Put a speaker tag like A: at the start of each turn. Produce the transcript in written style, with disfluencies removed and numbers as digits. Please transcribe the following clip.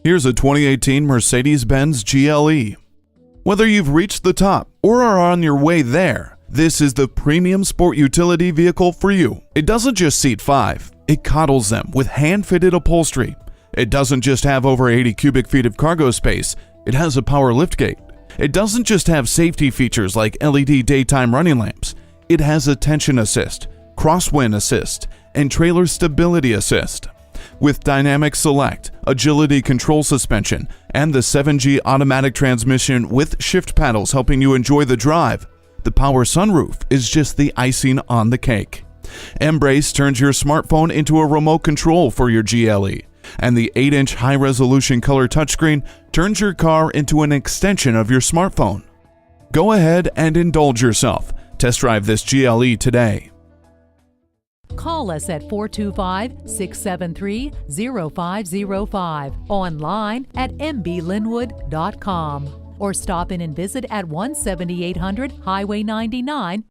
A: Here's a 2018 Mercedes-Benz GLE. Whether you've reached the top or are on your way there, this is the premium sport utility vehicle for you. It doesn't just seat 5, it coddles them with hand-fitted upholstery. It doesn't just have over 80 cubic feet of cargo space, it has a power liftgate. It doesn't just have safety features like LED daytime running lamps, it has attention assist, crosswind assist, and trailer stability assist. With dynamic select, agility control suspension, and the 7G automatic transmission with shift paddles helping you enjoy the drive, the power sunroof is just the icing on the cake. Embrace turns your smartphone into a remote control for your GLE, and the 8-inch high-resolution color touchscreen turns your car into an extension of your smartphone. Go ahead and indulge yourself. Test drive this GLE today.
B: Call us at 425-673-0505, online at mblynnwood.com, or stop in and visit at 17800 Highway 99,